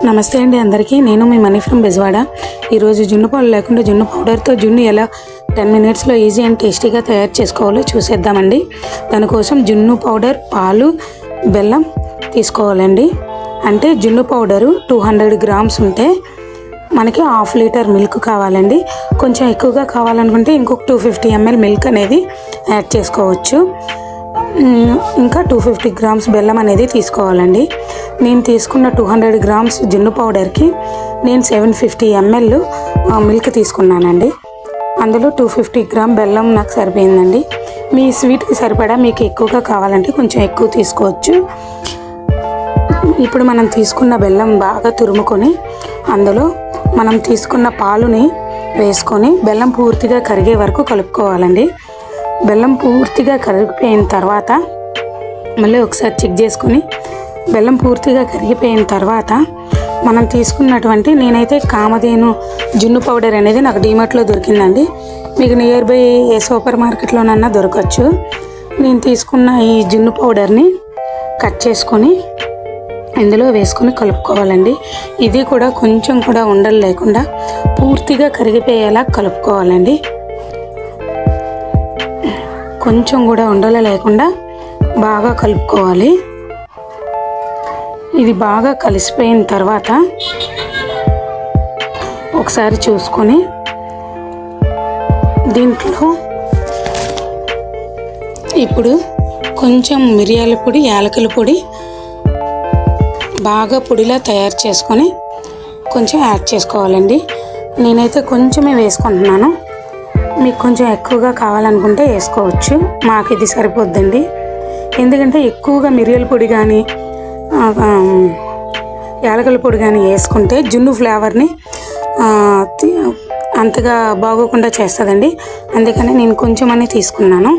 నమస్తే అండి అందరికీ. నేను మీ మనీ ఫ్రమ్ బెజవాడ. ఈరోజు జున్ను పాలు లేకుండా జున్ను పౌడర్తో జున్ను ఎలా 10 మినిట్స్లో ఈజీ అండ్ టేస్టీగా తయారు చేసుకోవాలో చూసేద్దామండి. దానికోసం జున్ను పౌడర్, పాలు, బెల్లం తీసుకోవాలండి. అంటే జున్ను పౌడరు 200 గ్రామ్స్ ఉంటే మనకి 1/2 లీటర్ మిల్క్ కావాలండి. కొంచెం ఎక్కువగా కావాలనుకుంటే ఇంకొక 250 ml మిల్క్ అనేది యాడ్ చేసుకోవచ్చు. ఇంకా 250 గ్రామ్స్ బెల్లం అనేది తీసుకోవాలండి. నేను తీసుకున్న 200 గ్రామ్స్ జున్ను పౌడర్కి నేను 750 ml మిల్క్ తీసుకున్నానండి. అందులో 250 గ్రామ్ బెల్లం నాకు సరిపోయిందండి. మీ స్వీట్కి సరిపడా మీకు ఎక్కువగా కావాలంటే కొంచెం ఎక్కువ తీసుకోవచ్చు. ఇప్పుడు మనం తీసుకున్న బెల్లం బాగా తురుముకొని అందులో మనం తీసుకున్న పాలుని వేసుకొని బెల్లం పూర్తిగా కరిగే వరకు కలుపుకోవాలండి. బెల్లం పూర్తిగా కరిగిపోయిన తర్వాత మళ్ళీ ఒకసారి చెక్ చేసుకొని బెల్లం పూర్తిగా కరిగిపోయిన తర్వాత మనం తీసుకున్నటువంటి నేనైతే కామధేను జున్ను పౌడర్ అనేది నాకు డీమార్ట్లో దొరికిందండి. మీకు నియర్ బై ఏ సూపర్ మార్కెట్లోనన్నా దొరకచ్చు. నేను తీసుకున్న ఈ జున్ను పౌడర్ని కట్ చేసుకొని ఇందులో వేసుకొని కలుపుకోవాలండి. ఇది కూడా కొంచెం కూడా ఉండలు లేకుండా పూర్తిగా కరిగిపోయేలా కలుపుకోవాలండి. కొంచెం కూడా ఉండలు లేకుండా బాగా కలుపుకోవాలి. ఇది బాగా కలిసిపోయిన తర్వాత ఒకసారి చూసుకొని దీంట్లో ఇప్పుడు కొంచెం మిరియాల పొడి, యాలకుల పొడి బాగా పొడిలా తయారు చేసుకొని కొంచెం యాడ్ చేసుకోవాలండి. నేనైతే కొంచెమే వేసుకుంటున్నాను. మీకు కొంచెం ఎక్కువగా కావాలనుకుంటే వేసుకోవచ్చు. మాకు ఇది సరిపోద్దండి. ఎందుకంటే ఎక్కువగా మిరియాల పొడి కానీ యాలకుల పొడి కానీ వేసుకుంటే జున్ను ఫ్లేవర్ని అంతగా బాగోకుండా చేస్తుందండి. అందుకని నేను కొంచెమని తీసుకున్నాను.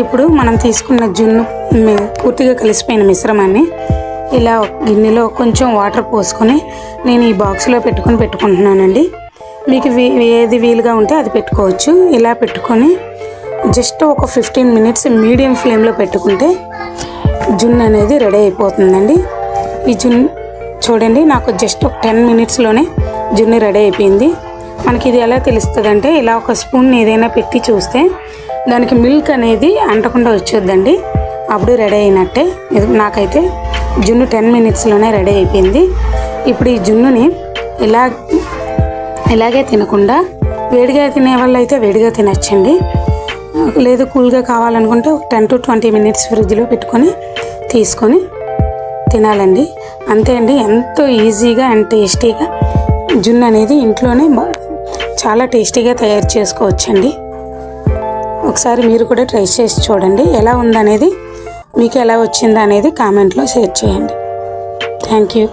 ఇప్పుడు మనం తీసుకున్న జున్ను పూర్తిగా కలిసిపోయిన మిశ్రమాన్ని ఇలా గిన్నెలో కొంచెం వాటర్ పోసుకొని నేను ఈ బాక్స్లో పెట్టుకుంటున్నానండి. మీకు ఏది వీలుగా ఉంటే అది పెట్టుకోవచ్చు. ఇలా పెట్టుకొని జస్ట్ ఒక 15 మినిట్స్ మీడియం ఫ్లేమ్లో పెట్టుకుంటే జున్ను అనేది రెడీ అయిపోతుందండి. ఈ జున్ను చూడండి, నాకు జస్ట్ ఒక 10 మినిట్స్లోనే జున్ను రెడీ అయిపోయింది. మనకి ఇది ఎలా తెలుస్తుందంటే ఇలా ఒక స్పూన్ ఏదైనా పెట్టి చూస్తే దానికి మిల్క్ అనేది అంటకుండా వచ్చేద్దండి. అప్పుడు రెడీ అయినట్టే. నాకైతే జున్ను 10 మినిట్స్లోనే రెడీ అయిపోయింది. ఇప్పుడు ఈ జున్నుని ఇలాగే తినకుండా వేడిగా తినే వాళ్ళు అయితే వేడిగా తినచ్చండి. లేదు కూల్గా కావాలనుకుంటే 10 to 20 మినిట్స్ ఫ్రిడ్జ్లో పెట్టుకొని తీసుకొని తినాలండి. అంతే అండి. ఎంతో ఈజీగా అండ్ టేస్టీగా జున్ను అనేది ఇంట్లోనే చాలా టేస్టీగా తయారు చేసుకోవచ్చండి. ఒకసారి మీరు కూడా ట్రై చేసి చూడండి. ఎలా ఉందనేది, మీకు ఎలా వచ్చిందనేది కామెంట్లో షేర్ చేయండి. Thank you.